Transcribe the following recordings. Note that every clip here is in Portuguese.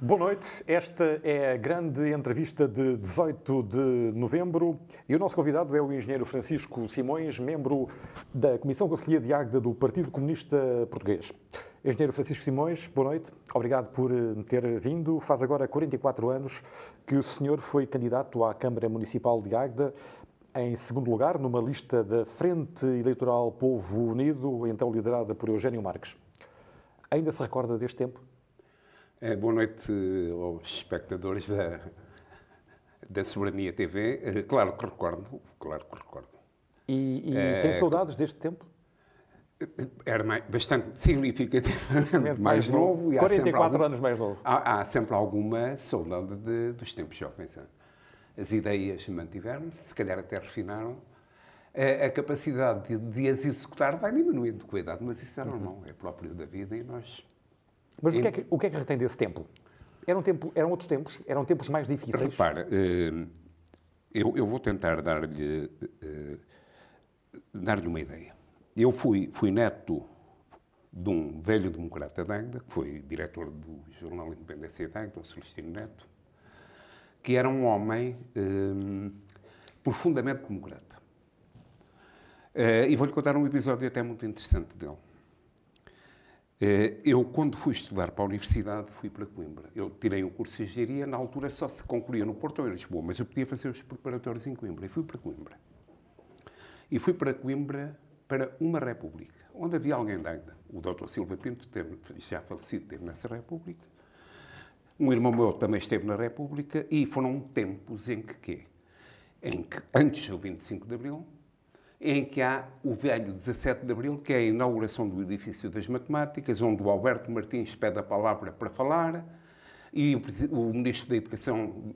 Boa noite, esta é a grande entrevista de 18 de novembro e o nosso convidado é o engenheiro Francisco Simões, membro da Comissão Conselhia de Águeda do Partido Comunista Português. Engenheiro Francisco Simões, boa noite, obrigado por ter vindo. Faz agora 44 anos que o senhor foi candidato à Câmara Municipal de Águeda, em segundo lugar, numa lista da Frente Eleitoral Povo Unido, então liderada por Eugénio Marques. Ainda se recorda deste tempo? Boa noite aos espectadores da Soberania TV. Claro que recordo. E tem saudades deste tempo? Era bastante significativamente mais novo. E 44 anos mais novo. Há sempre alguma saudade dos tempos jovens. As ideias mantiveram-se, se calhar até refinaram. A capacidade de as executar vai diminuindo com a idade, mas isso é normal, é próprio da vida e nós... Mas o que é que retém desse tempo? Eram outros tempos? Eram tempos mais difíceis? Repara, eu vou tentar dar-lhe uma ideia. Eu fui neto de um velho democrata de Águeda, que foi diretor do jornal Independência de Águeda, o Celestino Neto, que era um homem profundamente democrata. E vou-lhe contar um episódio até muito interessante dele. Eu, quando fui estudar para a universidade, fui para Coimbra. Eu tirei um curso de engenharia, na altura só se concluía no Porto ou em Lisboa, mas eu podia fazer os preparatórios em Coimbra. E fui para Coimbra. E fui para Coimbra para uma república, onde havia alguém de Águeda. O Dr. Silva Pinto, já falecido, esteve nessa república. Um irmão meu também esteve na república e foram tempos em que antes do 25 de Abril, em que há o velho 17 de Abril, que é a inauguração do edifício das matemáticas, onde o Alberto Martins pede a palavra para falar, e o Ministro da Educação,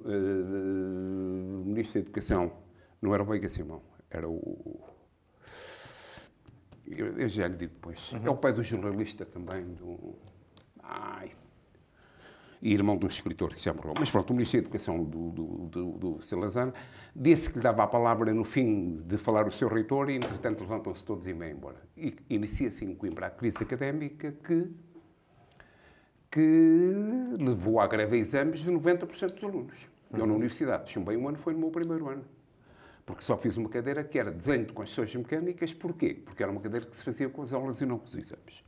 não era o Veiga Simão, era o... Eu já lhe digo depois. É o pai do jornalista também, e irmão de um escritor que já morreu. Mas pronto, o Ministro da Educação do Salazar disse que lhe dava a palavra no fim de falar o seu reitor e, entretanto, levantam-se todos e vêm embora. E inicia-se em Coimbra a crise académica que levou à greve a exames de 90% dos alunos. Eu, na universidade, chumbei um ano, foi no meu primeiro ano. Porque só fiz uma cadeira que era desenho de construções mecânicas. Porquê? Porque era uma cadeira que se fazia com as aulas e não com os exames.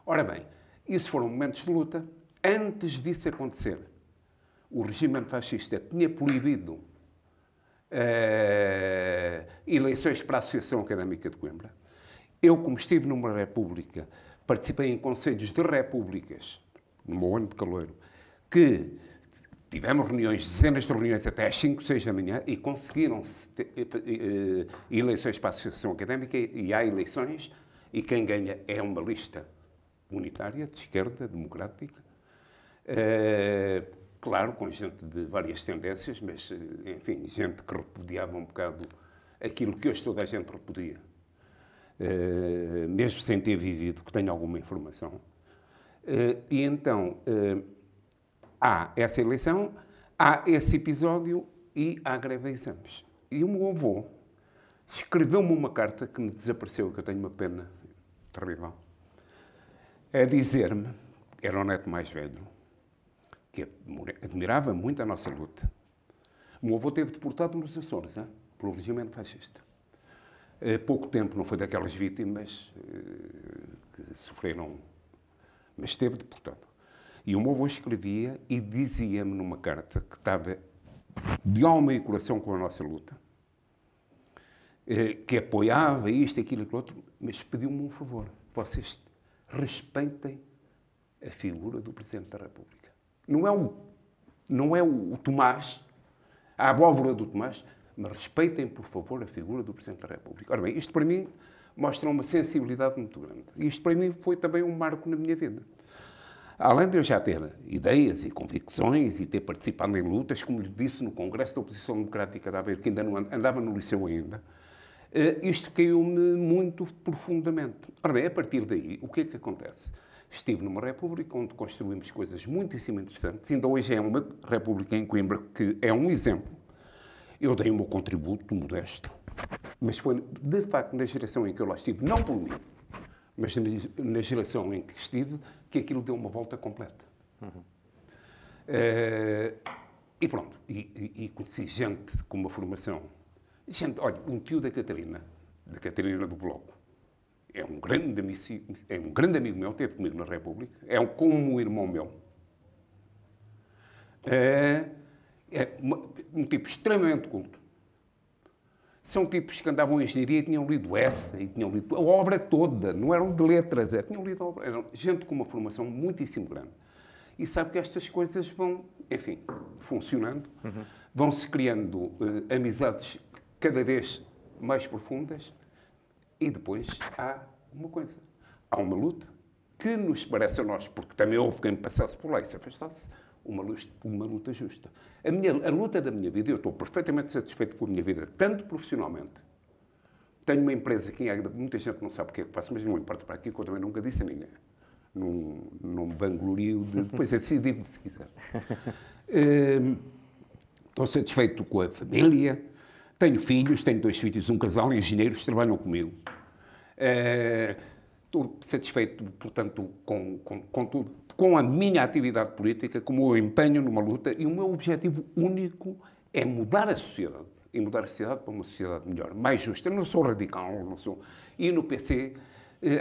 Ora bem, isso foram momentos de luta. Antes disso acontecer, o regime fascista tinha proibido eleições para a Associação Académica de Coimbra. Eu, como estive numa república, participei em conselhos de repúblicas, no meu ano de caloiro, que tivemos reuniões, dezenas de reuniões até às 5, 6 da manhã e conseguiram-se eleições para a Associação Académica e há eleições e quem ganha é uma lista unitária, de esquerda, democrática. Claro, com gente de várias tendências, mas, enfim, gente que repudiava um bocado aquilo que hoje toda a gente repudia. Mesmo sem ter vivido, que tenha alguma informação. E então, há essa eleição, há esse episódio e há greve a exames. E o meu avô escreveu-me uma carta que me desapareceu, que eu tenho uma pena terrível, a dizer-me, era o neto mais velho, que admirava muito a nossa luta. O meu avô esteve deportado nos Açores, pelo regime fascista. Pouco tempo, não foi daquelas vítimas que sofreram, mas esteve deportado. E o meu avô escrevia e dizia-me numa carta que estava de alma e coração com a nossa luta, que apoiava isto, aquilo e aquilo outro, mas pediu-me um favor. Vocês respeitem a figura do Presidente da República. Não é o Tomás, a abóbora do Tomás, mas respeitem, por favor, a figura do Presidente da República. Ora bem, isto para mim mostra uma sensibilidade muito grande. Isto para mim foi também um marco na minha vida. Além de eu já ter ideias e convicções e ter participado em lutas, como lhe disse, no Congresso da Oposição Democrática de Aveiro, que ainda não andava no liceu ainda, isto caiu-me muito profundamente. Ora bem, a partir daí, o que é que acontece? Estive numa república onde construímos coisas muitíssimo interessantes. Ainda hoje é uma república em Coimbra que é um exemplo. Eu dei o meu contributo modesto, mas foi, de facto, na geração em que eu lá estive, não por mim, mas na geração em que estive, que aquilo deu uma volta completa. E pronto, e conheci gente com uma formação. Gente, olha, um tio da Catarina do Bloco, é um grande amigo meu, esteve comigo na República, é como um irmão meu. É um tipo extremamente culto. São tipos que andavam em engenharia e tinham lido essa, e tinham lido a obra toda, não eram de letras, tinham lido a obra. Eram gente com uma formação muitíssimo grande. E sabe que estas coisas vão, enfim, funcionando, vão-se criando amizades cada vez mais profundas e depois há uma coisa. Há uma luta que nos parece a nós, porque também houve quem passasse por lá e se afastasse, uma luta justa. A luta da minha vida, eu estou perfeitamente satisfeito com a minha vida, tanto profissionalmente. Tenho uma empresa aqui em Águeda, muita gente não sabe o que é que faço, mas não importa para aqui, que eu também nunca disse a ninguém. Não me vanglorio de... Depois é assim, digo se quiser. Estou satisfeito com a família. Tenho filhos, tenho 2 filhos, um casal, engenheiros, trabalham comigo. Estou satisfeito, portanto, com tudo. Com a minha atividade política, com o meu empenho numa luta. E o meu objetivo único é mudar a sociedade. E mudar a sociedade para uma sociedade melhor, mais justa. Eu não sou radical, não sou... E no PC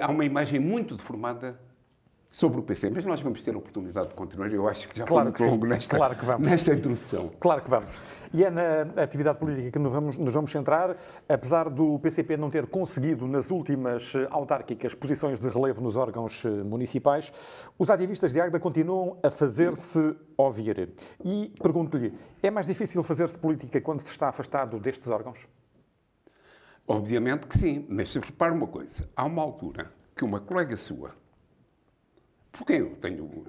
há uma imagem muito deformada sobre o PC, mas nós vamos ter a oportunidade de continuar. Eu acho que já foi muito longo nesta introdução. Claro que vamos. E é na atividade política que nos vamos centrar. Apesar do PCP não ter conseguido, nas últimas autárquicas, posições de relevo nos órgãos municipais, os ativistas de Águeda continuam a fazer-se ouvir. E pergunto-lhe, é mais difícil fazer-se política quando se está afastado destes órgãos? Obviamente que sim, mas se repara uma coisa, há uma altura que uma colega sua, por quem eu tenho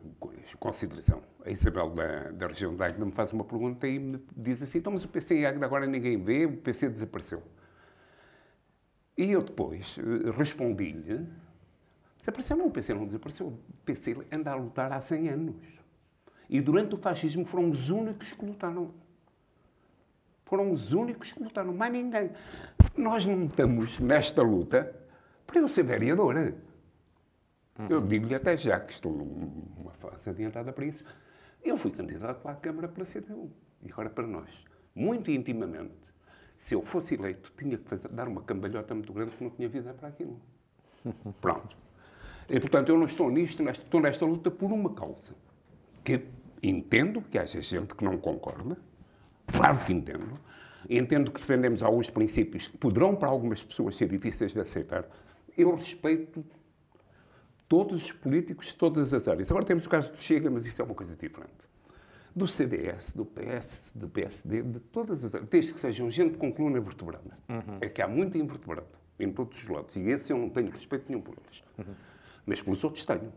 consideração, a Isabel da região de Águeda me faz uma pergunta e me diz assim, então mas o PC em Águeda agora ninguém vê, o PC desapareceu. E eu depois respondi-lhe, desapareceu não, o PC não desapareceu, o PC anda a lutar há 100 anos. E durante o fascismo foram os únicos que lutaram. Foram os únicos que lutaram, mais ninguém. Nós não estamos nesta luta para eu ser vereadora. Eu digo-lhe até já que estou numa fase adiantada para isso. Eu fui candidato para a Câmara pela CDU. E agora para nós, muito intimamente, se eu fosse eleito, tinha que dar uma cambalhota muito grande que não tinha vida para aquilo. Pronto. E, portanto, eu não estou estou nesta luta por uma causa. Que entendo que haja gente que não concorda. Claro que entendo. Entendo que defendemos alguns princípios que poderão para algumas pessoas ser difíceis de aceitar. Eu respeito todos os políticos de todas as áreas. Agora temos o caso do Chega, mas isso é uma coisa diferente. Do CDS, do PS, do PSD, de todas as áreas. Desde que sejam gente com coluna vertebrada. É que há muito invertebrado em todos os lados. E esse eu não tenho respeito nenhum por eles. Mas pelos outros tenho.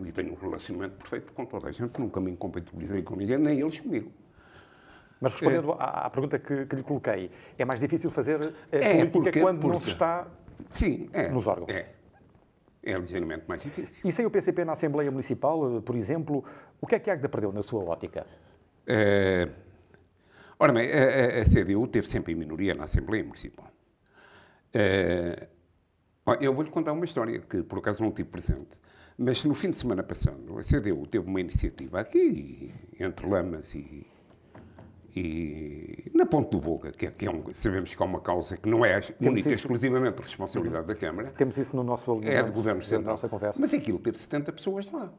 E tenho um relacionamento perfeito com toda a gente. Nunca me incompatibilizei com ninguém, nem eles comigo. Mas respondendo à pergunta que lhe coloquei, é mais difícil fazer política quando não se está nos órgãos? É ligeiramente mais difícil. E sem o PCP na Assembleia Municipal, por exemplo, o que é que Águeda perdeu na sua ótica? Ora bem, a CDU teve sempre em minoria na Assembleia Municipal. Eu vou-lhe contar uma história que por acaso não tive presente. Mas no fim de semana passado, a CDU teve uma iniciativa aqui, entre Lamas e na Ponte do Voga, que sabemos que é uma causa que não é única, exclusivamente de responsabilidade da Câmara. Temos isso no nosso alinhamento. É do Governo Central. Nossa conversa. Mas aquilo teve 70 pessoas lá.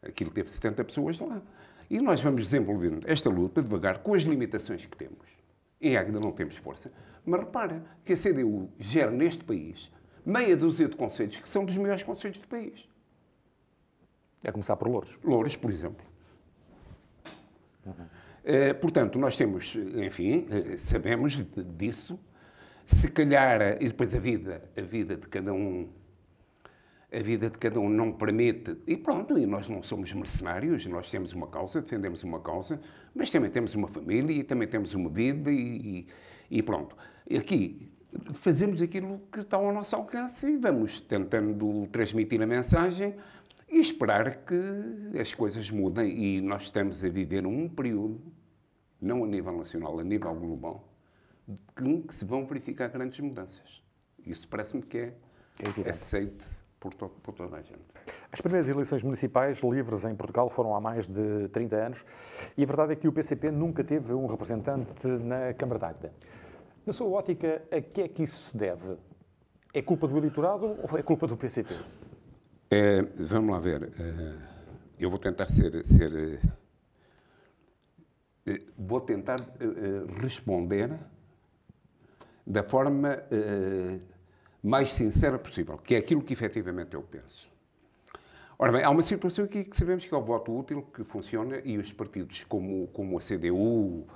Aquilo teve 70 pessoas lá. E nós vamos desenvolvendo esta luta devagar, com as limitações que temos. Em Águeda não temos força. Mas repara que a CDU gera neste país meia dúzia de concelhos que são dos maiores concelhos do país. A começar por Loures. Loures, por exemplo. Portanto, nós temos, enfim, sabemos disso. Se calhar, e depois a vida de cada um não permite, e pronto, e nós não somos mercenários, nós temos uma causa, defendemos uma causa, mas também temos uma família e também temos uma vida e pronto. Aqui fazemos aquilo que está ao nosso alcance e vamos tentando transmitir a mensagem e esperar que as coisas mudem. E nós estamos a viver um período, não a nível nacional, a nível global, que se vão verificar grandes mudanças. Isso parece-me que é aceite por toda a gente. As primeiras eleições municipais livres em Portugal foram há mais de 30 anos e a verdade é que o PCP nunca teve um representante na Câmara de Águeda. Na sua ótica, a que é que isso se deve? É culpa do eleitorado ou é culpa do PCP? Vamos lá ver. Eu vou tentar vou tentar responder da forma mais sincera possível, que é aquilo que efetivamente eu penso. Ora bem, há uma situação aqui que sabemos que é o voto útil, que funciona, e os partidos como a CDU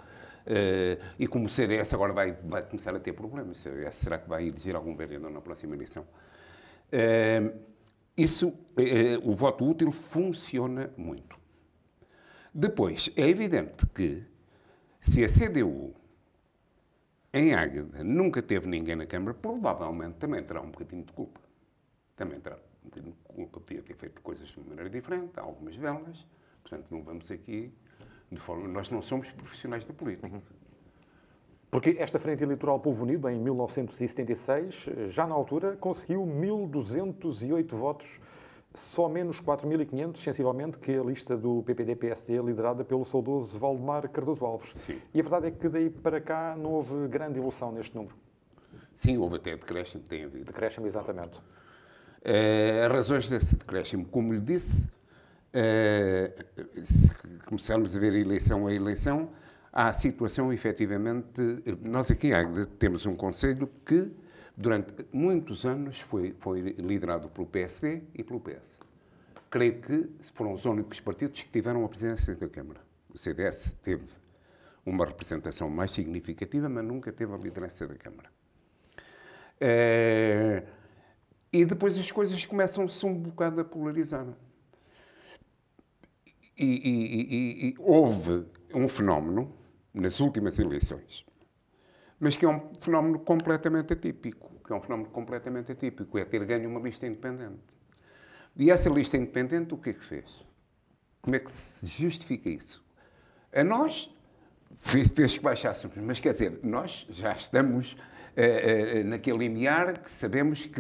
e como o CDS agora vai começar a ter problemas. O CDS será que vai eleger algum vereador na próxima eleição? O voto útil funciona muito. Depois, é evidente que se a CDU em Águeda nunca teve ninguém na Câmara, provavelmente também terá um bocadinho de culpa. Também terá um bocadinho de culpa, podia ter feito coisas de maneira diferente, algumas delas. Portanto, não vamos aqui de forma... Nós não somos profissionais da política. Porque esta Frente Eleitoral Povo Unido, em 1976, já na altura, conseguiu 1.208 votos, só menos 4.500, sensivelmente, que a lista do PPD-PSD, liderada pelo saudoso Valdemar Cardoso Alves. Sim. E a verdade é que daí para cá não houve grande evolução neste número. Sim, houve até decréscimo, tem havido. Decréscimo, exatamente. As razões desse decréscimo, como lhe disse, se começarmos a ver eleição a eleição, há a situação, efetivamente, nós aqui em Águeda temos um conselho que, durante muitos anos, foi liderado pelo PSD e pelo PS. Creio que foram os únicos partidos que tiveram a presidência da Câmara. O CDS teve uma representação mais significativa, mas nunca teve a liderança da Câmara. E depois as coisas começam-se um bocado a polarizar. E houve um fenómeno nas últimas eleições, mas que é um fenómeno completamente atípico. É ter ganho uma lista independente. E essa lista independente, o que é que fez? Como é que se justifica isso? A nós fez que baixássemos, mas quer dizer, nós já estamos naquele limiar que sabemos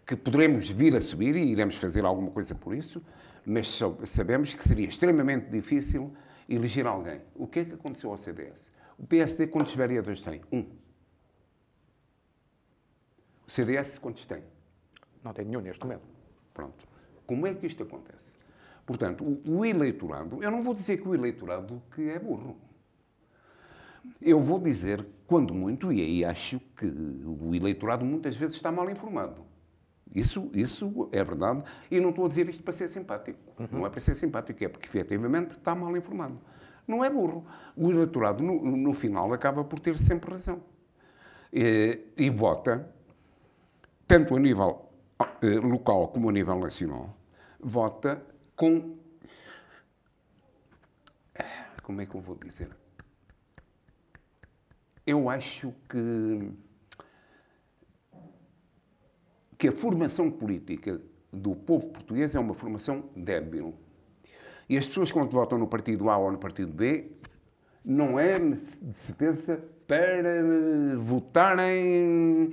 que poderemos vir a subir e iremos fazer alguma coisa por isso, mas sabemos que seria extremamente difícil eleger alguém. O que é que aconteceu ao CDS? O PSD, quantos vereadores tem? O CDS, quantos tem? Não tem nenhum neste momento. Pronto. Como é que isto acontece? Portanto, o eleitorado... Eu não vou dizer que o eleitorado que é burro. Eu vou dizer, quando muito, e aí acho que o eleitorado muitas vezes está mal informado. Isso é verdade. E não estou a dizer isto para ser simpático. Não é para ser simpático, é porque efetivamente está mal informado. Não é burro. O eleitorado, no final, acaba por ter sempre razão. E vota, tanto a nível local como a nível nacional, vota com... Como é que eu vou dizer? Eu acho que a formação política do povo português é uma formação débil. E as pessoas, quando votam no partido A ou no partido B, não é de certeza para votarem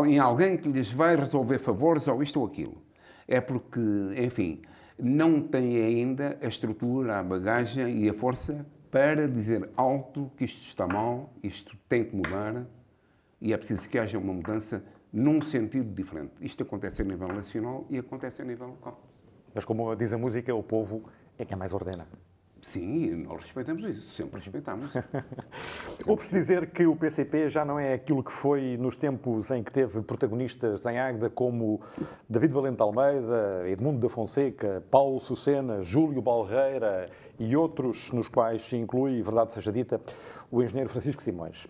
em alguém que lhes vai resolver favores ou isto ou aquilo. É porque, enfim, não têm ainda a estrutura, a bagagem e a força para dizer alto que isto está mal, isto tem que mudar e é preciso que haja uma mudança num sentido diferente. Isto acontece a nível nacional e acontece a nível local. Mas como diz a música, o povo é quem mais ordena. Sim, nós respeitamos isso, sempre respeitamos. Ouve-se dizer que o PCP já não é aquilo que foi nos tempos em que teve protagonistas em Águeda como David Valente Almeida, Edmundo da Fonseca, Paulo Sucena, Júlio Balreira e outros, nos quais se inclui, verdade seja dita, o engenheiro Francisco Simões.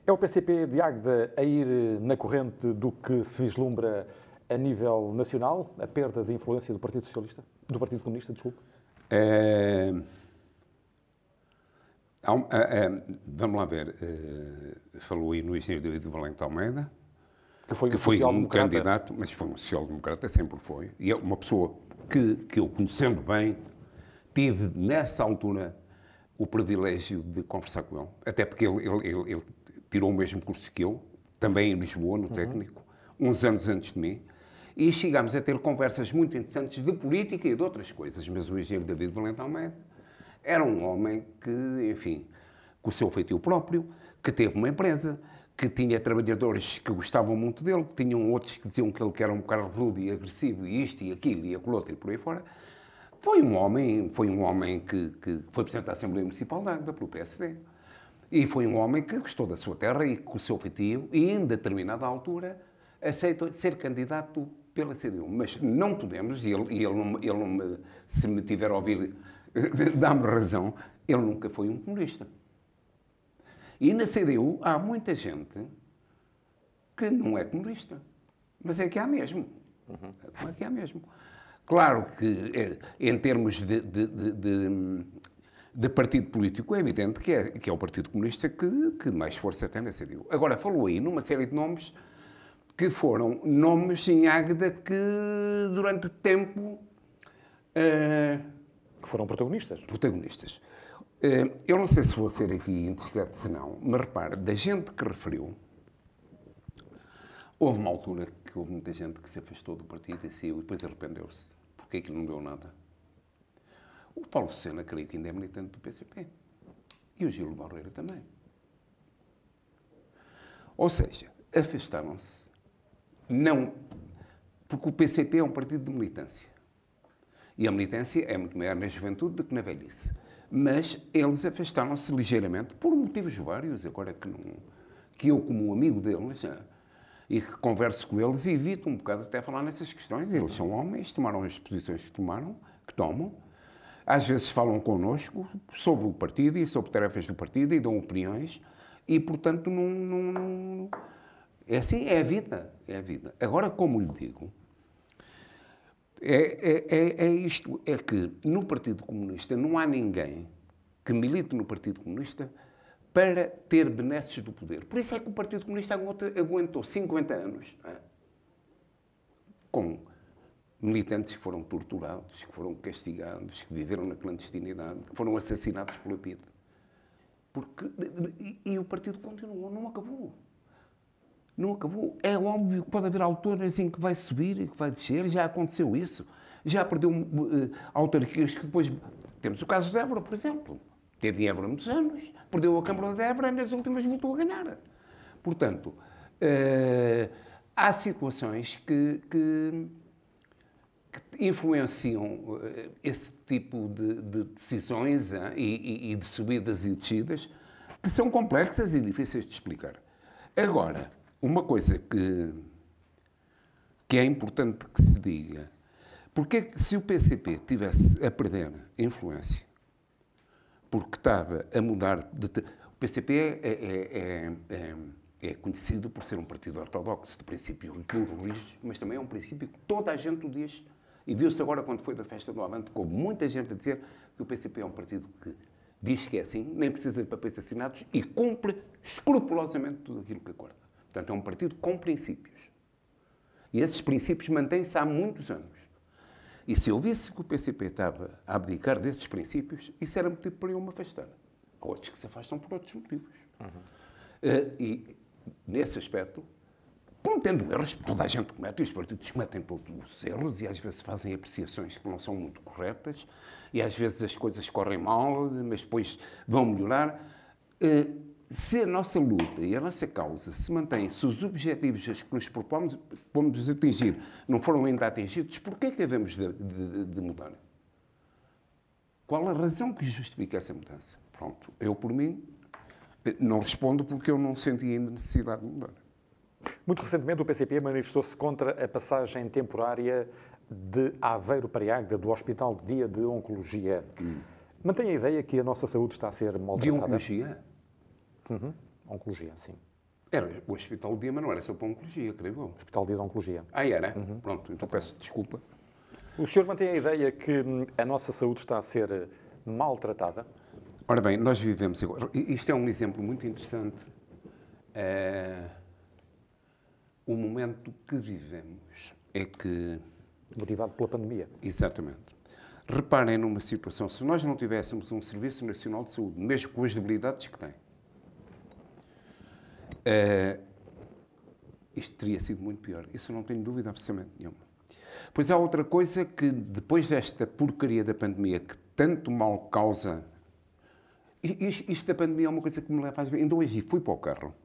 É o PCP de Águeda a ir na corrente do que se vislumbra a nível nacional, a perda de influência do Partido Socialista? Do Partido Comunista, desculpe? Vamos lá ver. Falou aí no engenheiro David Valente Almeida, que foi um candidato, mas foi um social-democrata, sempre foi. E é uma pessoa que eu, conhecendo bem, tive nessa altura o privilégio de conversar com ele. Até porque ele tirou o mesmo curso que eu, também em Lisboa, no técnico, uns anos antes de mim. E chegámos a ter conversas muito interessantes de política e de outras coisas. Mas o engenheiro David Valente Almeida era um homem que, enfim, com o seu feitio próprio, que teve uma empresa, que tinha trabalhadores que gostavam muito dele, que tinham outros que diziam que ele era um bocado rude e agressivo, e isto e aquilo, e aquilo outro, e por aí fora. Foi um homem que foi Presidente da Assembleia Municipal de Águeda, pelo PSD. E foi um homem que gostou da sua terra e com o seu feitio, e em determinada altura, aceita ser candidato pela CDU. Mas não podemos, e ele se me tiver a ouvir, dá-me razão, ele nunca foi um comunista. E na CDU há muita gente que não é comunista. Mas é que há mesmo. É que há mesmo. Claro que, em termos de partido político, é evidente que é o Partido Comunista que mais força tem na CDU. Agora, falou aí numa série de nomes que foram nomes em Águeda que, durante tempo... que foram protagonistas. Protagonistas. Eu não sei se vou ser aqui indiscreto, se não, mas repare, da gente que referiu, houve uma altura que houve muita gente que se afastou do partido e saiu e depois arrependeu-se, porque aquilo não deu nada. O Paulo Sena, creio que ainda é militante do PCP. E o Gil Barreira também. Ou seja, afastaram-se. Não, porque o PCP é um partido de militância. E a militância é muito maior na juventude do que na velhice. Mas eles afastaram-se ligeiramente, por motivos vários, agora que eu, como um amigo deles, e que converso com eles, evito um bocado até falar nessas questões. Eles são homens, tomaram as posições que tomam, às vezes falam connosco sobre o partido e sobre tarefas do partido e dão opiniões, e, portanto, não... É assim, é a vida, é a vida. Agora, como lhe digo, isto, é que no Partido Comunista não há ninguém que milite no Partido Comunista para ter benesses do poder. Por isso é que o Partido Comunista aguentou 50 anos com militantes que foram torturados, que foram castigados, que viveram na clandestinidade, que foram assassinados pela PIDE. E o partido continuou, não acabou. Não acabou. É óbvio que pode haver alturas em que vai subir e que vai descer. Já aconteceu isso. Já perdeu autarquias que depois... Temos o caso de Évora, por exemplo. Teve em Évora muitos anos. Perdeu a Câmara de Évora e nas últimas voltou a ganhar. Portanto, há situações que influenciam esse tipo de decisões e de subidas e descidas que são complexas e difíceis de explicar. Agora, uma coisa que é importante que se diga, porque é que se o PCP tivesse a perder influência, porque estava a mudar... O PCP é conhecido por ser um partido ortodoxo, de princípio rígido, mas também é um princípio que toda a gente o diz. E viu-se agora, quando foi da festa do Avante, com muita gente a dizer que o PCP é um partido que diz que é assim, nem precisa de papéis assinados e cumpre escrupulosamente tudo aquilo que acorda. Portanto, é um partido com princípios. E esses princípios mantêm-se há muitos anos. E se eu visse que o PCP estava a abdicar desses princípios, isso era motivo para eu me afastar. Há outros que se afastam por outros motivos. E, nesse aspecto, cometendo erros, toda a gente comete, e os partidos cometem todos os erros, e às vezes fazem apreciações que não são muito corretas, e às vezes as coisas correm mal, mas depois vão melhorar. Se a nossa luta e a nossa causa se mantém, se os objetivos que nos propomos atingir não foram ainda atingidos, porquê é que devemos de mudar? Qual a razão que justifica essa mudança? Pronto, eu, por mim, não respondo porque eu não senti ainda necessidade de mudar. Muito recentemente, o PCP manifestou-se contra a passagem temporária de Aveiro para Águeda, do Hospital de Dia de Oncologia. Mantém a ideia que a nossa saúde está a ser maltratada? De oncologia? Oncologia, sim. Era o Hospital de Dia, mas não era só para oncologia, creio eu. Hospital de Dia de Oncologia. Era? Pronto, então peço desculpa. O senhor mantém a ideia que a nossa saúde está a ser maltratada? Ora bem, nós vivemos agora... Isto é um exemplo muito interessante. O momento que vivemos é que... Motivado pela pandemia. Exatamente. Reparem numa situação, se nós não tivéssemos um Serviço Nacional de Saúde, mesmo com as debilidades que tem, isto teria sido muito pior. Isso não tenho dúvida absolutamente nenhuma. Pois há outra coisa que, depois desta porcaria da pandemia, que tanto mal causa... Isto da pandemia é uma coisa que me leva às vezes... Ainda hoje fui para o carro,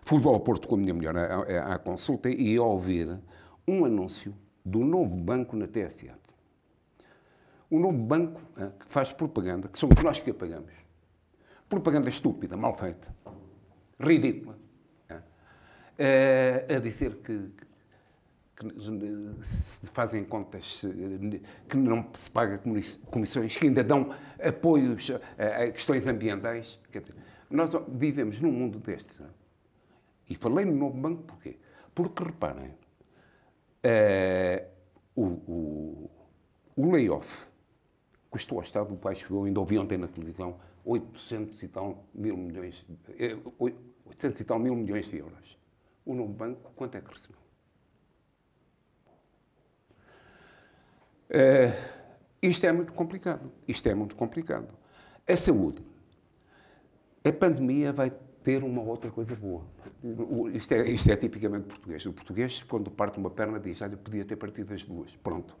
fui ao Porto com a minha mulher à consulta e a ouvir um anúncio do novo banco na TSF. O novo banco que faz propaganda, que somos nós que a pagamos. Propaganda estúpida, mal feita, ridícula. A dizer que se fazem contas, que não se paga comissões, que ainda dão apoios a questões ambientais. Quer dizer, nós vivemos num mundo destes. E falei no novo banco porquê? Porque, reparem, o layoff custou ao Estado, eu ainda ouvi ontem na televisão, 800 e tal mil milhões de euros. O novo banco, quanto é que recebeu? Isto é muito complicado. Isto é muito complicado. A saúde. A pandemia vai ter uma outra coisa boa. Isto é tipicamente português. O português, quando parte uma perna, diz: olha, podia ter partido as duas. Pronto.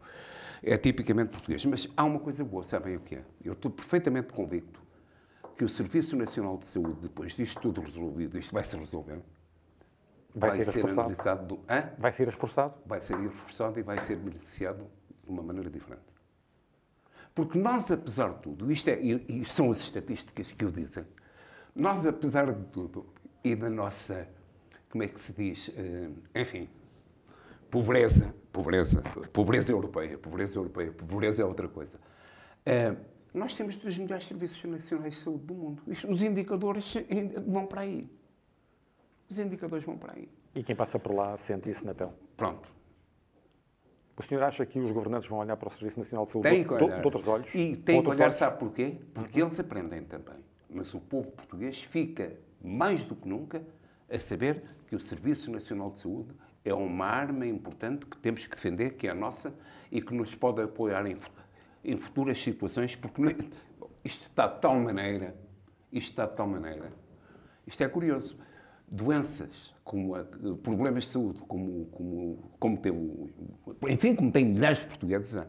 É tipicamente português. Mas há uma coisa boa, sabem o que é? Eu estou perfeitamente convicto que o Serviço Nacional de Saúde, depois disto tudo resolvido, isto vai se resolver. Vai ser analisado. Vai ser esforçado? Vai ser reforçado e vai ser beneficiado de uma maneira diferente. Porque nós, apesar de tudo, e são as estatísticas que o dizem, nós, apesar de tudo, e da nossa, como é que se diz, enfim, pobreza europeia, pobreza é outra coisa. Nós temos dos melhores serviços nacionais de saúde do mundo. Os indicadores vão para aí. Os indicadores vão para aí. E quem passa por lá sente isso na pele. Pronto. O senhor acha que os governantes vão olhar para o Serviço Nacional de Saúde de outros olhos? E tem que olhar, sabe porquê? Porque eles aprendem também. Mas o povo português fica, mais do que nunca, a saber que o Serviço Nacional de Saúde é uma arma importante que temos que defender, que é a nossa, e que nos pode apoiar em futuras situações, porque isto está de tal maneira, isto é curioso. Doenças, problemas de saúde, como tem milhares de portugueses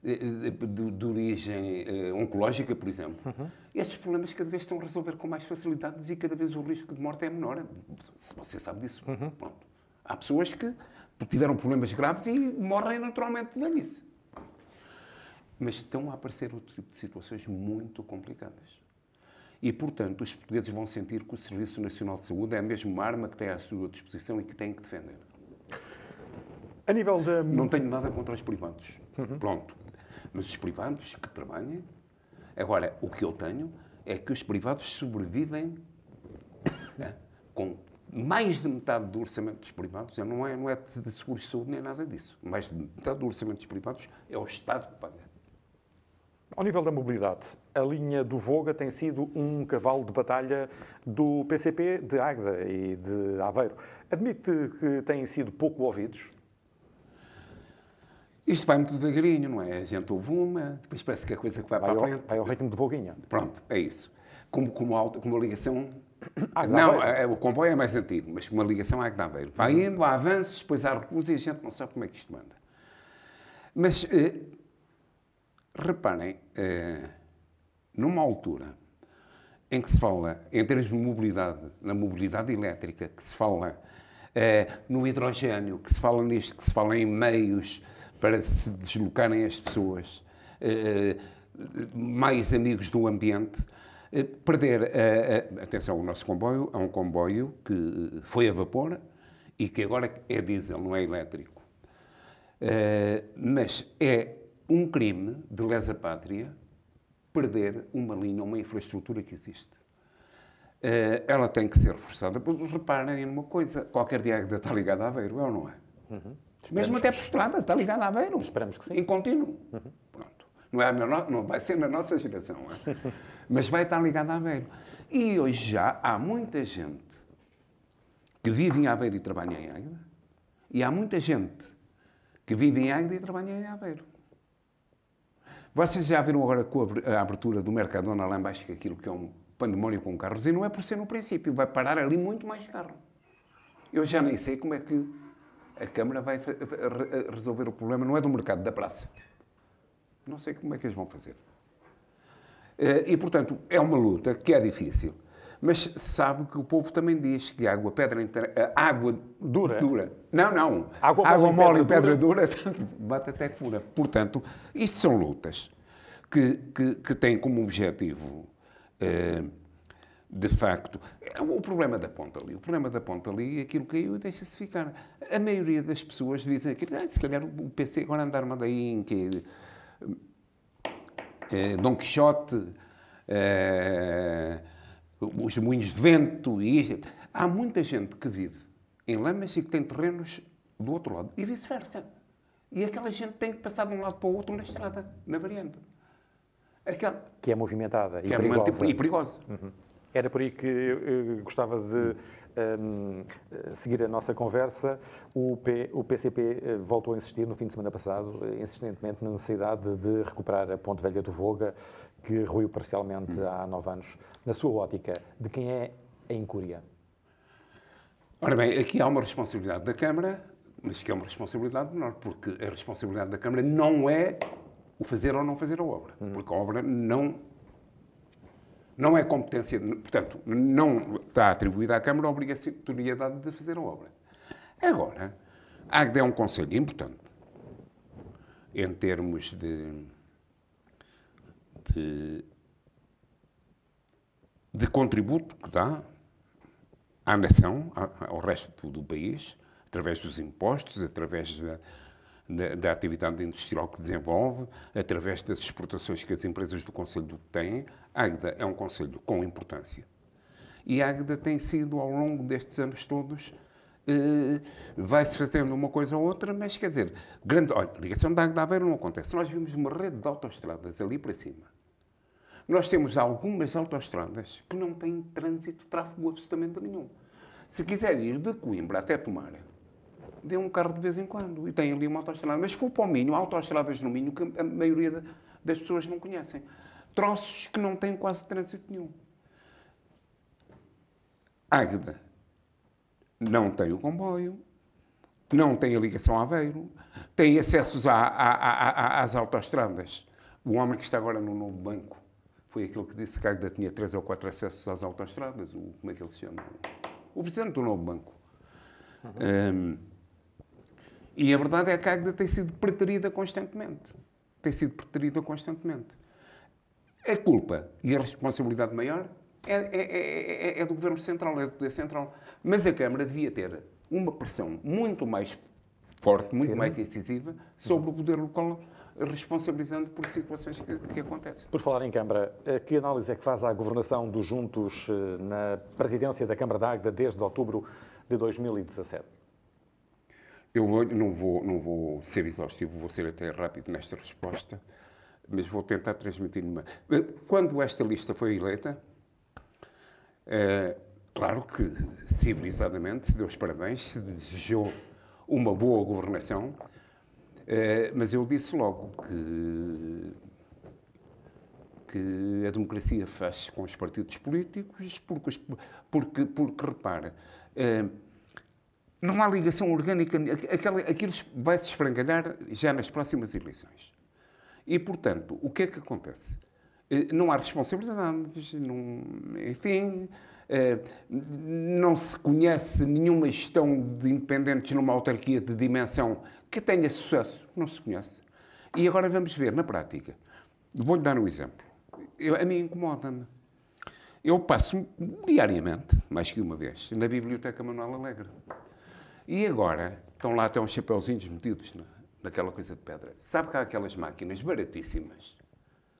de origem oncológica, por exemplo. Estes problemas cada vez estão a resolver com mais facilidades e cada vez o risco de morte é menor. Se você sabe disso. Pronto. Há pessoas que tiveram problemas graves e morrem naturalmente de velhice. Mas estão a aparecer outro tipo de situações muito complicadas. E, portanto, os portugueses vão sentir que o Serviço Nacional de Saúde é a mesma arma que tem à sua disposição e que têm que defender. A nível da... Não tenho nada contra os privados. Pronto. Mas os privados que trabalhem... Agora, o que eu tenho é que os privados sobrevivem com mais de metade do orçamento dos privados. Não é de seguros de saúde nem nada disso. Mais de metade do orçamento dos privados é o Estado que paga. Ao nível da mobilidade, a linha do Voga tem sido um cavalo de batalha do PCP de Águeda e de Aveiro. Admite que têm sido pouco ouvidos? Isto vai muito devagarinho, não é? A gente ouve uma, depois parece que a coisa que vai para a frente... Vai ao ritmo de Voguinha. Pronto, é isso. Como a ligação... Não, o comboio é mais antigo, mas uma ligação à Águeda Aveiro. Vai indo, há avanços, depois há recusa e a gente não sabe como é que isto anda. Mas... reparem, numa altura em que se fala, em termos de mobilidade, na mobilidade elétrica, que se fala no hidrogênio, que se fala nisto, que se fala em meios para se deslocarem as pessoas, mais amigos do ambiente, perder, atenção, o nosso comboio é um comboio que foi a vapor e que agora é diesel, não é elétrico. Mas é um crime de lesa pátria perder uma linha, uma infraestrutura que existe. Ela tem que ser reforçada. Reparem numa coisa, qualquer dia está ligada a Aveiro, é ou não é? Mesmo até por estrada, está ligada a Aveiro. Esperamos que sim. Em contínuo. Pronto. Não vai ser na nossa geração, mas vai estar ligada a Aveiro. E hoje já há muita gente que vive em Aveiro e trabalha em Águeda, e há muita gente que vive em Águeda e trabalha em Aveiro. Vocês já viram agora com a abertura do Mercadona lá embaixo, que aquilo que é um pandemónio com carros, e não é por ser no princípio, vai parar ali muito mais carro. Eu já nem sei como é que a Câmara vai resolver o problema. Não é do mercado, da praça. Não sei como é que eles vão fazer. E, portanto, é uma luta que é difícil. Mas sabe que o povo também diz que a água, água dura. Não. Água mole em pedra dura, bate até que fura. Portanto, isto são lutas que têm como objetivo, de facto, o problema da ponta ali. O problema da ponta ali, aquilo caiu e deixa-se ficar. A maioria das pessoas dizem que se calhar o PC agora anda armado aí em que Dom Quixote, os moinhos de vento. Há muita gente que vive em Lamas e que tem terrenos do outro lado. E vice-versa. E aquela gente tem que passar de um lado para o outro na estrada, na variante. Que é movimentada e perigosa. Uhum. Era por aí que eu gostava de seguir a nossa conversa. O PCP voltou a insistir no fim de semana passado, insistentemente, na necessidade de recuperar a Ponte Velha do Voga, que ruiu parcialmente há 9 anos. Na sua ótica, de quem é a incúria? Ora bem, aqui há uma responsabilidade da Câmara, mas que é uma responsabilidade menor, porque a responsabilidade da Câmara não é o fazer ou não fazer a obra, porque a obra não é competência, portanto, não está atribuída à Câmara a obrigatoriedade de fazer a obra. Agora, a Águeda é um conselho importante em termos de contributo que dá à nação, ao resto do país, através dos impostos, através da atividade industrial que desenvolve, através das exportações que as empresas do Conselho têm. A Águeda é um conselho com importância. E a Águeda tem sido, ao longo destes anos todos, vai-se fazendo uma coisa ou outra, mas quer dizer, olha, a ligação da Águeda a Aveiro não acontece. Nós vimos uma rede de autoestradas ali para cima. Nós temos algumas autoestradas que não têm trânsito, tráfego absolutamente nenhum. Se quiser ir de Coimbra até Tomar, vê um carro de vez em quando e tem ali uma autoestrada. Mas se for para o Minho, há autoestradas no Minho que a maioria das pessoas não conhecem. Troços que não têm quase trânsito nenhum. Águeda não tem o comboio, não tem a ligação a Aveiro, tem acessos às autoestradas. O homem que está agora no novo banco foi aquele que disse que a Águeda tinha 3 ou 4 acessos às autoestradas. Como é que ele se chama? O presidente do novo banco. E a verdade é que a Águeda tem sido preterida constantemente. A culpa e a responsabilidade maior é do Governo Central, é do Poder Central. Mas a Câmara devia ter uma pressão muito mais forte, muito mais incisiva, sobre o poder local, responsabilizando por situações que acontecem. Por falar em Câmara, que análise é que faz à governação dos Juntos na presidência da Câmara da Águeda desde outubro de 2017? Eu não vou ser exaustivo, vou ser até rápido nesta resposta, mas vou tentar transmitir uma. Quando esta lista foi eleita, claro que civilizadamente se deu os parabéns, se desejou uma boa governação, mas eu disse logo que a democracia faz com os partidos políticos, porque repara, não há ligação orgânica, aquilo vai-se esfrangalhar já nas próximas eleições. E, portanto, o que é que acontece? Não há responsabilidades, enfim, não se conhece nenhuma gestão de independentes numa autarquia de dimensão que tenha sucesso, não se conhece. E agora vamos ver, na prática. Vou-lhe dar um exemplo. A mim incomoda-me. Eu passo diariamente, mais que uma vez, na Biblioteca Manuel Alegre. E agora estão lá até uns chapeuzinhos metidos naquela coisa de pedra. Sabe que há aquelas máquinas baratíssimas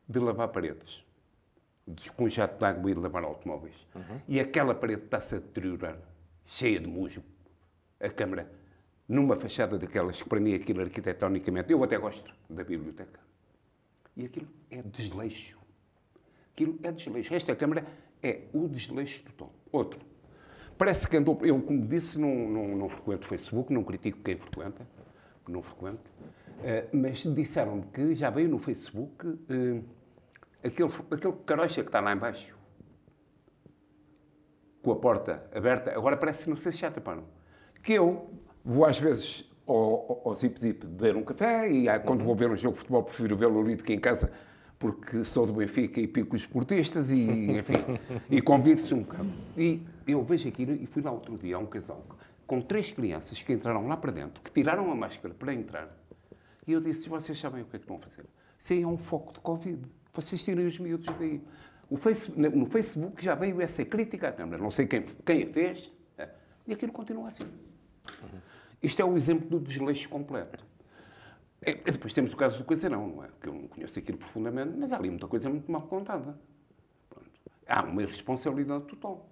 de lavar paredes, com jato de água e de lavar automóveis. E aquela parede está-se a deteriorar, cheia de musgo. A Câmara, numa fachada daquelas, que para mim aquilo arquitetonicamente, eu até gosto da biblioteca. E aquilo é desleixo. Esta Câmara é o desleixo total. Outro. Parece que andou... Eu, como disse, não frequento o Facebook, não critico quem frequenta. Não frequento. Mas disseram-me que já veio no Facebook aquele carocha que está lá embaixo, com a porta aberta. Agora parece que não sei se já taparam. que eu vou às vezes ao Zip Zip beber um café e quando vou ver um jogo de futebol prefiro vê-lo ali do que em casa porque sou do Benfica e pico os esportistas e, enfim, e convive-se um bocado. E eu vejo aquilo e fui lá outro dia a um casal com 3 crianças que entraram lá para dentro, que tiraram a máscara para entrar. E eu disse, vocês sabem o que é que estão a fazer? Isso aí é um foco de Covid. Vocês tirem os miúdos daí. No Facebook já veio essa crítica à Câmara. Não sei quem a fez. E aquilo continua assim. Isto é o exemplo do desleixo completo. Depois temos o caso do Casarão, não é? Que eu não conheço aquilo profundamente, mas há ali muita coisa muito mal contada. Pronto. Há uma irresponsabilidade total.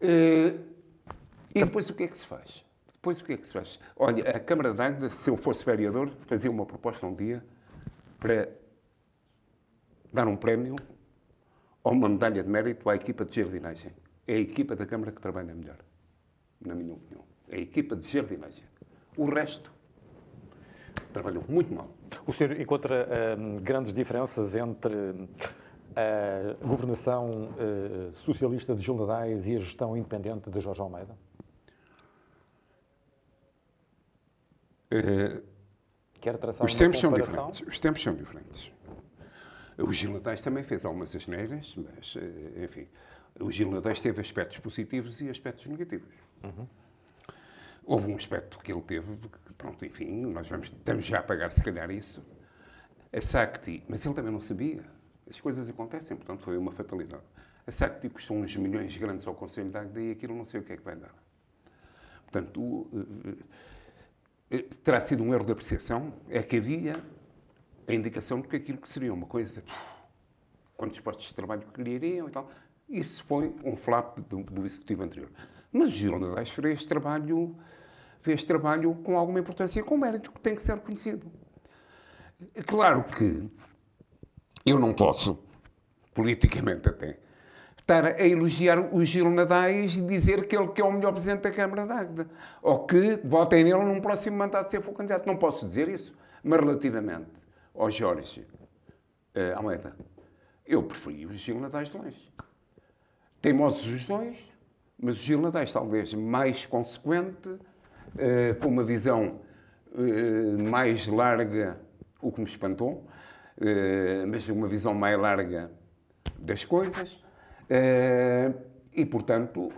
E depois o que é que se faz? Olha, a Câmara de Águeda, se eu fosse vereador, fazia uma proposta um dia para dar um prémio ou uma medalha de mérito à equipa de jardinagem. É a equipa da Câmara que trabalha melhor, na minha opinião. É a equipa de jardinagem. O resto trabalhou muito mal. O senhor encontra grandes diferenças entre a governação socialista de Gil Nadais e a gestão independente de Jorge Almeida? Quer traçar os tempos uma comparação? são diferentes. Os tempos são diferentes. O Gil Nadais também fez algumas asneiras, mas, enfim, o Gil Nadais teve aspectos positivos e aspectos negativos. Houve um aspecto que ele teve, que, pronto, enfim, estamos já a pagar, se calhar, isso. A SACTI, mas ele também não sabia. As coisas acontecem, portanto, foi uma fatalidade. A SACTI custou uns milhões grandes ao Conselho de Águeda e aquilo não sei o que é que vai dar. Portanto, terá sido um erro de apreciação, é que havia a indicação de que aquilo que seria uma coisa, quantos postos de trabalho que criariam e tal. Isso foi um flap do executivo anterior. Mas o Gil Nadais fez trabalho com alguma importância e com mérito, que tem que ser reconhecido. É claro que eu não posso, politicamente até, estar a elogiar o Gil Nadais e dizer que ele que é o melhor presidente da Câmara de Águeda. Ou que votem nele num próximo mandato se ele for candidato. Não posso dizer isso. Mas relativamente ao Jorge Almeida, eu preferi o Gil Nadais de longe. Teimosos os dois, mas o Gil Nadais talvez mais consequente, com uma visão mais larga, o que me espantou, mas uma visão mais larga das coisas. E, portanto,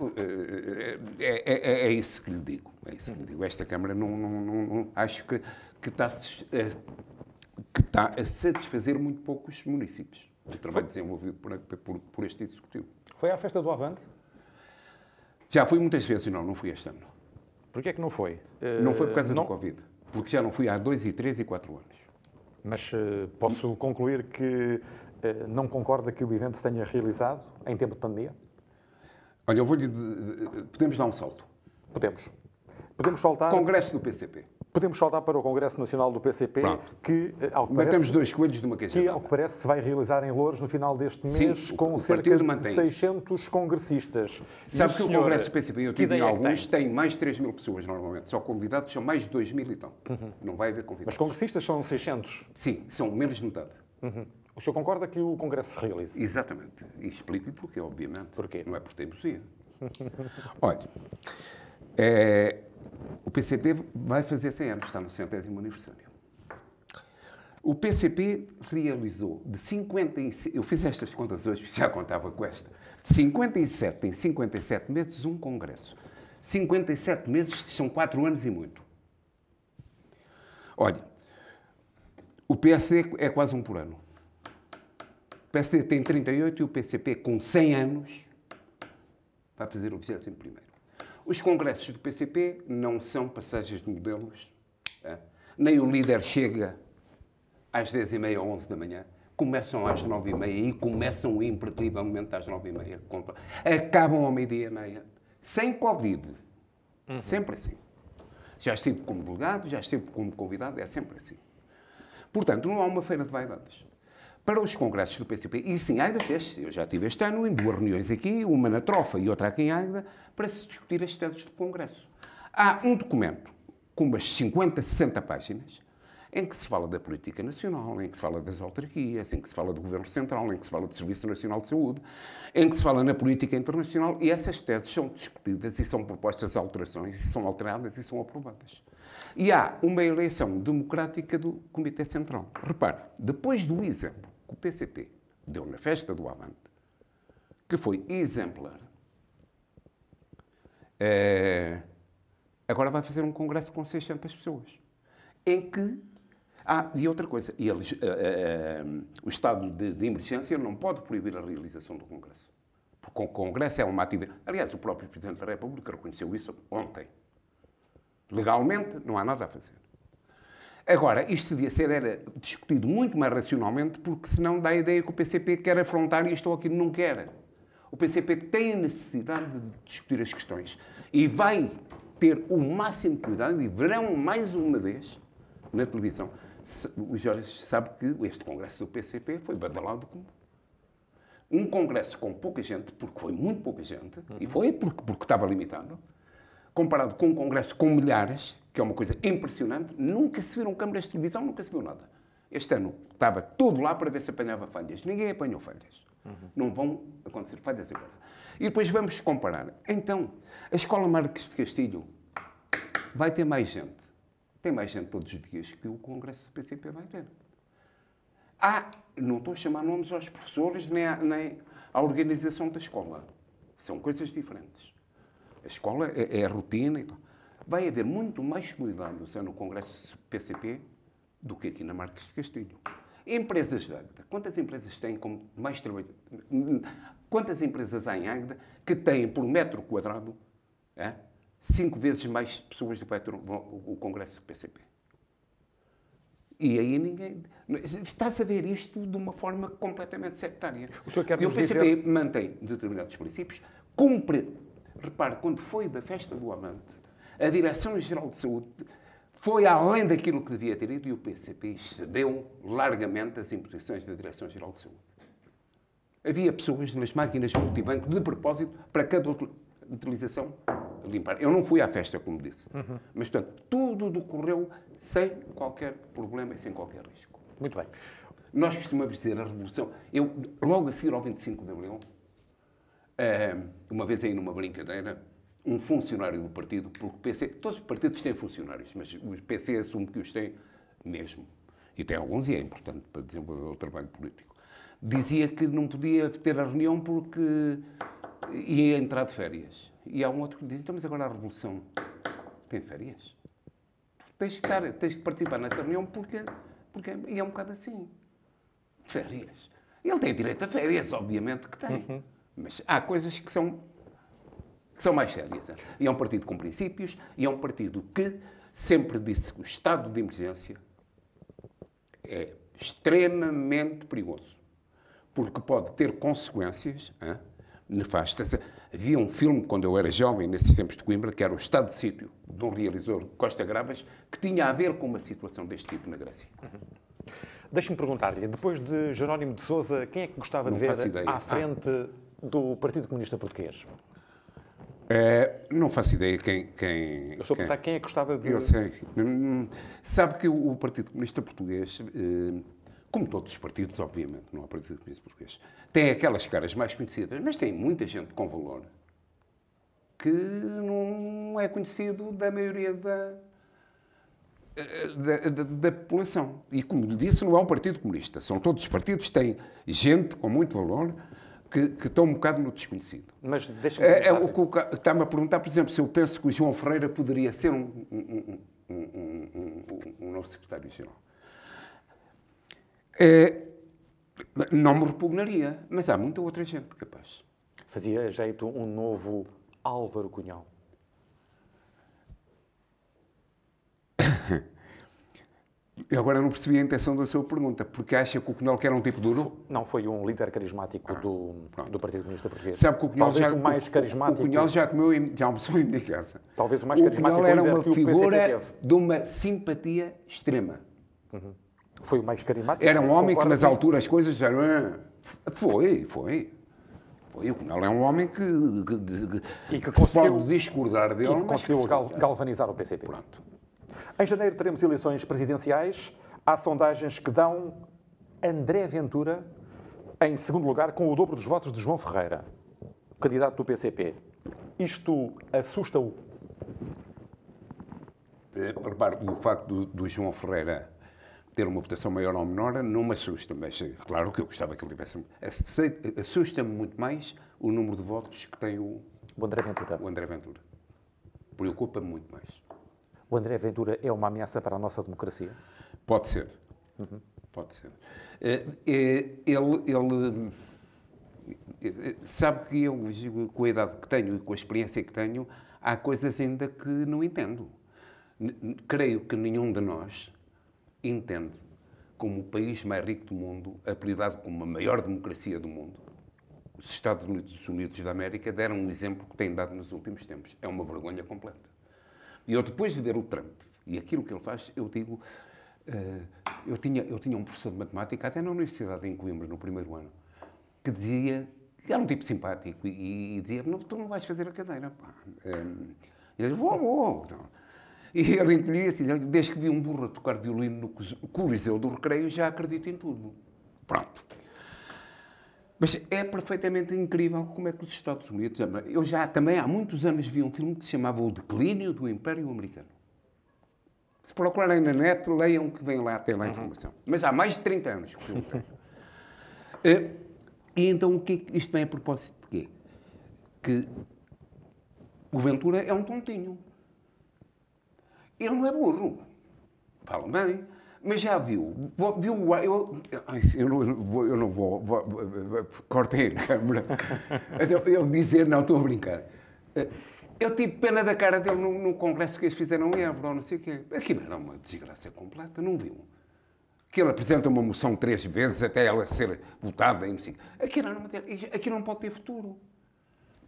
é isso que lhe digo. É isso que lhe digo. Esta Câmara acho que está a satisfazer muito poucos municípios. O trabalho desenvolvido por este Executivo. Foi à festa do Avante? Já fui muitas vezes, não fui este ano. Porquê é que não foi? Não foi por causa do Covid. Porque já não fui há 2, 3 e 4 anos. Mas posso concluir que não concorda que o evento se tenha realizado em tempo de pandemia? Olha, podemos dar um salto. Podemos saltar... Congresso do PCP. Podemos saltar para o Congresso Nacional do PCP, Pronto. que, ao que Matamos parece, 2 coelhos de uma caixa. que, ao que parece, se vai realizar em Loures no final deste mês, com cerca de 600 congressistas. Sabe que o Congresso do PCP, eu tive em alguns, tem mais de 3 mil pessoas normalmente. Só convidados são mais de 2 mil e tal. Não vai haver convidados. Mas congressistas são 600? Sim, são menos de metade. O senhor concorda que o Congresso se realize? Exatamente. E explico-lhe porquê, obviamente. Porquê? Não é por teimosia. Olha, o PCP vai fazer 100 anos, está no 100º aniversário. O PCP realizou de 57... Eu fiz estas contas hoje, já contava com esta. De 57 em 57 meses, um congresso. 57 meses são 4 anos e muito. Olha, o PSD é quase um por ano. O PSD tem 38 e o PCP, com 100 anos, vai fazer o 21º. Os congressos do PCP não são passagens de modelos. Nem o líder chega às 10h30 ou 11 da manhã. Começam às 9h30 e começam impertrivelmente às 9h30. Acabam ao meio-dia e meia. Sem Covid. Sempre assim. Já estive como delegado, já estive como convidado, é sempre assim. Portanto, não há uma feira de vaidades. Para os congressos do PCP, e sim, Águeda fez, eu já tive este ano em 2 reuniões aqui, uma na Trofa e outra aqui em Águeda, para se discutir as teses do congresso. Há um documento com umas 50, 60 páginas, em que se fala da política nacional, em que se fala das autarquias, em que se fala do Governo Central, em que se fala do Serviço Nacional de Saúde, em que se fala na política internacional, e essas teses são discutidas e são propostas alterações, e são alteradas e são aprovadas. E há uma eleição democrática do Comitê Central. Repare, depois do exemplo que o PCP deu na festa do Avante, que foi exemplar, agora vai fazer um congresso com 600 pessoas, em que... e outra coisa, o estado de emergência não pode proibir a realização do congresso, porque o congresso é uma atividade... Aliás, o próprio Presidente da República reconheceu isso ontem. Legalmente, não há nada a fazer. Agora, isto devia ser era discutido muito mais racionalmente, porque senão dá a ideia que o PCP quer afrontar isto ou aquilo não quer. O PCP tem a necessidade de discutir as questões e vai ter o máximo cuidado, e verão mais uma vez na televisão. O Jorge sabe que este congresso do PCP foi badalado como um congresso com pouca gente, porque foi muito pouca gente, e foi porque estava limitado, comparado com um congresso com milhares, que é uma coisa impressionante. Nunca se viram câmaras de televisão, nunca se viu nada. Este ano estava todo lá para ver se apanhava falhas. Ninguém apanhou falhas. Não vão acontecer falhas agora. E depois vamos comparar. Então, a Escola Marques de Castilho vai ter mais gente. Tem mais gente todos os dias que o Congresso do PCP vai ter. Não estou a chamar nomes aos professores nem à organização da escola. São coisas diferentes. A escola é a rotina e tal. Vai haver muito mais cuidado no Congresso PCP do que aqui na Marques de Castilho. Empresas de Águeda. Quantas empresas têm como mais trabalho? Quantas empresas há em Águeda que têm por metro quadrado 5 vezes mais pessoas do que o Congresso do PCP? E aí ninguém... Está-se a ver isto de uma forma completamente sectária. E o PCP mantém determinados princípios, cumpre... Repare, quando foi da festa do Avante, a Direção-Geral de Saúde foi além daquilo que devia ter ido e o PCP excedeu largamente as imposições da Direção-Geral de Saúde. Havia pessoas nas máquinas multibanco de propósito para cada utilização limpar. Eu não fui à festa, como disse. Mas, portanto, tudo decorreu sem qualquer problema e sem qualquer risco. Muito bem. Nós costumamos dizer a Revolução... logo a seguir ao 25 de Abril, uma vez aí numa brincadeira, um funcionário do partido, porque o PC, todos os partidos têm funcionários, mas o PC assume que os tem mesmo. E tem alguns, e é importante para desenvolver o trabalho político. Dizia que não podia ter a reunião porque ia entrar de férias. E há um outro que diz, então, mas agora a Revolução tem férias? Tens que participar nessa reunião porque e é um bocado assim. Férias. Ele tem direito a férias, obviamente que tem. Mas há coisas que são mais sérias. E é um partido com princípios, e é um partido que sempre disse que o estado de emergência é extremamente perigoso, porque pode ter consequências nefastas. Havia um filme, quando eu era jovem, nesses tempos de Coimbra, que era O Estado de Sítio, de um realizador, Costa Gravas, que tinha a ver com uma situação deste tipo na Grécia. Deixe-me perguntar-lhe, depois de Jerónimo de Sousa, quem é que gostava de ver à frente do Partido Comunista Português? Não faço ideia quem... Eu estou a perguntar quem é que gostava de... Eu sei. Sabe que o Partido Comunista Português, como todos os partidos, obviamente, não há Partido Comunista Português, tem aquelas caras mais conhecidas, mas tem muita gente com valor que não é conhecido da maioria da população. E, como lhe disse, não é um Partido Comunista. São todos os partidos, têm gente com muito valor que estão um bocado no desconhecido. Mas deixa-me está-me a perguntar, por exemplo, se eu penso que o João Ferreira poderia ser um novo secretário-geral. Não me repugnaria, mas há muita outra gente capaz. Fazia jeito um novo Álvaro Cunhal? Eu agora não percebi a intenção da sua pergunta, porque acha que o Cunhal que era um tipo duro? Não, foi um líder carismático do Partido Comunista Português. Sabe que o Cunhal talvez o mais carismático... O Cunhal já almoçou em minha casa. Talvez o mais carismático... O Cunhal era uma figura de uma simpatia extrema. Foi o mais carismático? Era um homem que nas alturas as coisas eram... Foi. O Cunhal é um homem que conseguiu, se pode discordar dele, e conseguiu galvanizar o PCP. Pronto. Em janeiro teremos eleições presidenciais. Há sondagens que dão André Ventura em segundo lugar, com o dobro dos votos de João Ferreira, candidato do PCP. Isto assusta-o? Repare, o facto do João Ferreira ter uma votação maior ou menor não me assusta, mas claro que eu gostava que ele tivesse. Assusta-me muito mais o número de votos que tem o André Ventura. O André Ventura. Preocupa-me muito mais. O André Ventura é uma ameaça para a nossa democracia? Pode ser. Pode ser. Ele sabe que eu, com a idade que tenho e com a experiência que tenho, há coisas ainda que não entendo. Creio que nenhum de nós entende como o país mais rico do mundo, apelidado como a maior democracia do mundo. Os Estados Unidos da América deram um exemplo que têm dado nos últimos tempos. É uma vergonha completa. E eu, depois de ver o Trump e aquilo que ele faz, eu digo... Eu tinha um professor de matemática, até na Universidade em Coimbra, no primeiro ano, que dizia, que era um tipo simpático, e dizia, não, tu não vais fazer a cadeira, pá. E eu dizia, vou. E ele encolhia-se, desde que vi um burro a tocar violino no Coliseu do Recreio, já acredito em tudo. Pronto. Mas é perfeitamente incrível como é que os Estados Unidos... Eu já também há muitos anos vi um filme que se chamava O Declínio do Império Americano. Se procurarem na net, leiam que vem lá ter lá a informação. Mas há mais de 30 anos que o filme tem. E então, isto vem a propósito de quê? Que o Ventura é um tontinho. Ele não é burro. Falam bem. Mas já viu eu não vou cortem a câmara. Ele dizer, não, estou a brincar. Eu tive pena da cara dele no congresso que eles fizeram em Évora, não sei o quê. Aquilo era uma desgraça completa, não viu? Que ele apresenta uma moção 3 vezes até ela ser votada. Aquilo não pode ter futuro.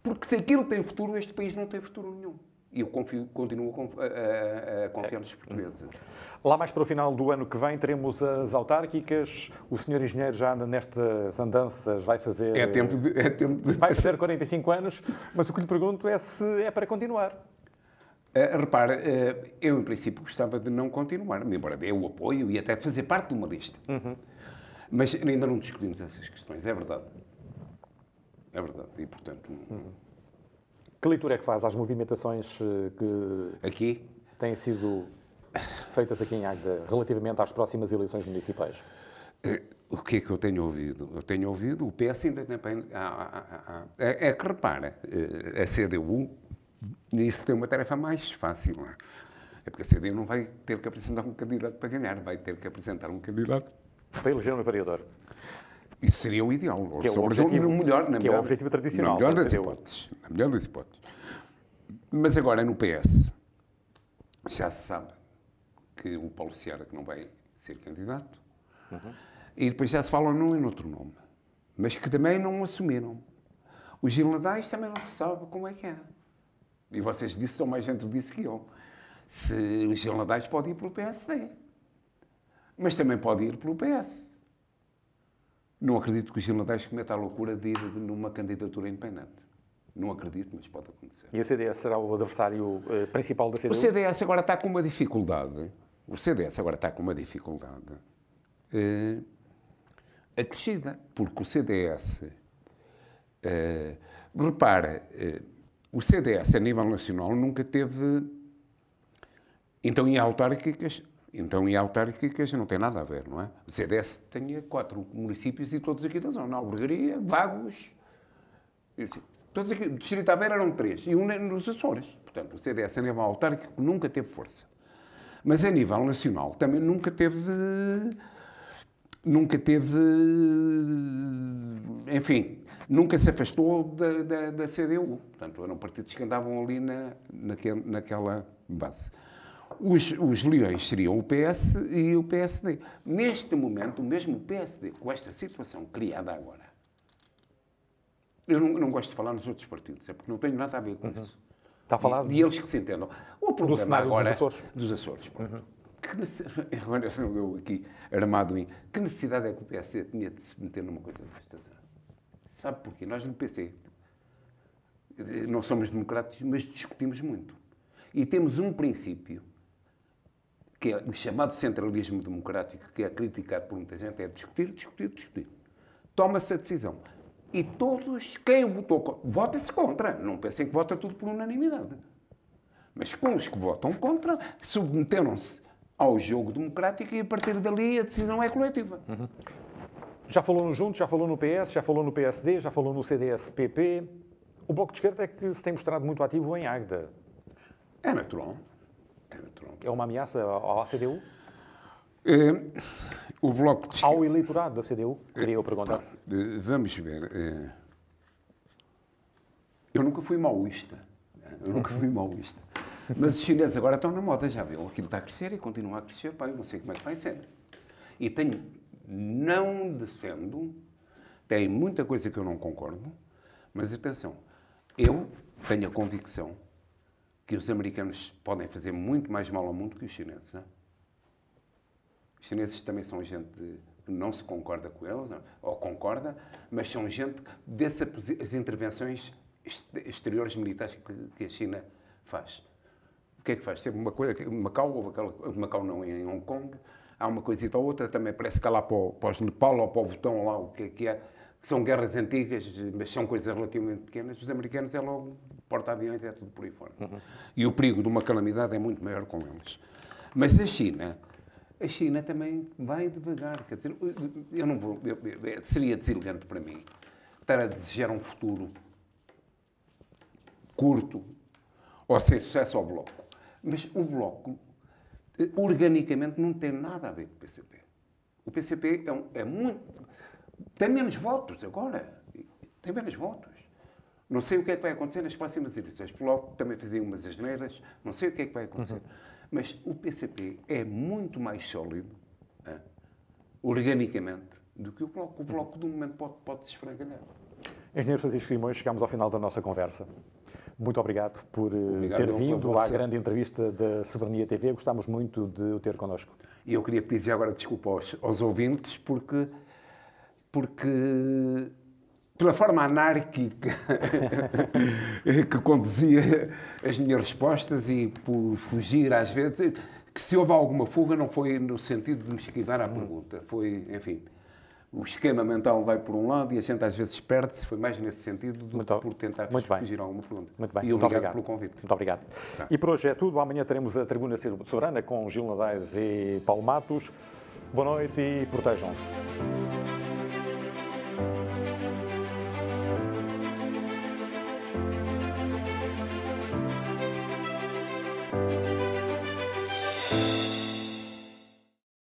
Porque se aquilo tem futuro, este país não tem futuro nenhum. E eu continuo a confiar nos portugueses. Lá mais para o final do ano que vem teremos as autárquicas. O senhor engenheiro já anda nestas andanças, vai fazer... É tempo de... Vai fazer 45 anos, mas o que lhe pergunto é se é para continuar. Repare, eu em princípio gostava de não continuar, embora dê o apoio e até fazer parte de uma lista. Mas ainda não discutimos essas questões, é verdade. É verdade, e portanto... Que leitura é que faz às movimentações que aqui têm sido feitas aqui em Águeda relativamente às próximas eleições municipais? O que é que eu tenho ouvido? Eu tenho ouvido o PS ainda tem... É que repara, a CDU, nisso tem uma tarefa mais fácil. Não é? É porque a CDU não vai ter que apresentar um candidato para ganhar, vai ter que apresentar um candidato para eleger um vereador. Isso seria o ideal. Que é o objetivo, é o objetivo tradicional. Na melhor das hipóteses. Na melhor das hipóteses. Mas agora, no PS, já se sabe que o Paulo Seara que não vai ser candidato. E depois já se fala num e noutro nome. Mas que também não assumiram. Os Gil Nadais também não se sabe como é que é. E vocês são mais gente disso que eu. Se o Gil Nadais pode ir pelo PSD. Mas também pode ir pelo PS. Não acredito que o Gil Nadais cometa a loucura de ir numa candidatura independente. Não acredito, mas pode acontecer. E o CDS será o adversário principal da CDU? O CDS agora está com uma dificuldade. Acrescida. Porque o CDS... repara, o CDS a nível nacional nunca teve... Então, em autárquicas não tem nada a ver, não é? O CDS tinha 4 municípios e todos aqui da zona. Albergaria, Vagos... Todos aqui, do Distrito de Aveiro eram 3 e um nos Açores. Portanto, o CDS a nível autárquico nunca teve força. Mas a nível nacional também nunca teve... Enfim, nunca se afastou da CDU. Portanto, eram partidos que andavam ali naquela base. Os leões seriam o PS e o PSD. Neste momento, mesmo o PSD, com esta situação criada agora, eu não gosto de falar nos outros partidos, é porque não tenho nada a ver com isso. Está a falar e eles que se entendam. O problema agora dos Açores. Agora eu aqui armado em... Que necessidade é que o PSD tinha de se meter numa coisa destas? Sabe porquê? Nós no PC não somos democráticos, mas discutimos muito. E temos um princípio que é o chamado centralismo democrático, que é criticado por muita gente, é discutir, discutir, discutir. Toma-se a decisão. E todos, quem votou, vota-se contra. Não pensem que vota tudo por unanimidade. Mas com os que votam contra, submeteram-se ao jogo democrático e a partir dali a decisão é coletiva. Uhum. Já falou no Juntos, já falou no PS, já falou no PSD, já falou no CDS-PP. O Bloco de Esquerda é que se tem mostrado muito ativo em Águeda. É natural. É natural. É uma ameaça à CDU? O Bloco de Esquerda... Ao eleitorado da CDU? Queria eu perguntar. Vamos ver. Eu nunca fui maoísta. Mas os chineses agora estão na moda, já viu? Aquilo está a crescer e continua a crescer. Pá, eu não sei como é que vai ser. E não defendo, tem muita coisa que eu não concordo, mas atenção, eu tenho a convicção que os americanos podem fazer muito mais mal ao mundo que os chineses. Hein? Os chineses também são gente que não se concorda com eles, ou concorda, mas são gente dessas intervenções exteriores militares que a China faz. O que é que faz? Teve uma coisa, Macau, houve aquela, Macau não, em Hong Kong, há uma coisita ou outra, também parece que há lá para os Nepal ou para o Butão, lá o que é, que são guerras antigas, mas são coisas relativamente pequenas. Os americanos é logo porta-aviões, é tudo por aí fora. Uhum. E o perigo de uma calamidade é muito maior com eles. Mas a China também vai devagar. Quer dizer, eu não vou, seria deselegante para mim estar a desejar um futuro curto ou sem sucesso ao Bloco. Mas o Bloco, organicamente, não tem nada a ver com o PCP. O PCP é muito... Tem menos votos agora. Tem menos votos. Não sei o que é que vai acontecer nas próximas eleições. O Bloco também fazia umas asneiras. Não sei o que é que vai acontecer. Uhum. Mas o PCP é muito mais sólido, organicamente, do que o Bloco. O Bloco, de um momento, pode se esfregalhar. Engenheiro Francisco Simões, chegamos ao final da nossa conversa. Muito obrigado por ter vindo à grande entrevista da Soberania TV. Gostámos muito de o ter connosco. E eu queria pedir agora desculpa aos ouvintes, porque pela forma anárquica que conduzia as minhas respostas e por fugir às vezes, que se houve alguma fuga não foi no sentido de me esquivar à pergunta. Foi, enfim... O esquema mental vai por um lado e a gente às vezes perde-se, foi mais nesse sentido do que por tentar fugir a alguma pergunta. Muito bem. E obrigado pelo convite. Muito obrigado. Tá. E por hoje é tudo. Amanhã teremos a Tribuna Soberana com Gil Nadais e Paulo Matos. Boa noite e protejam-se.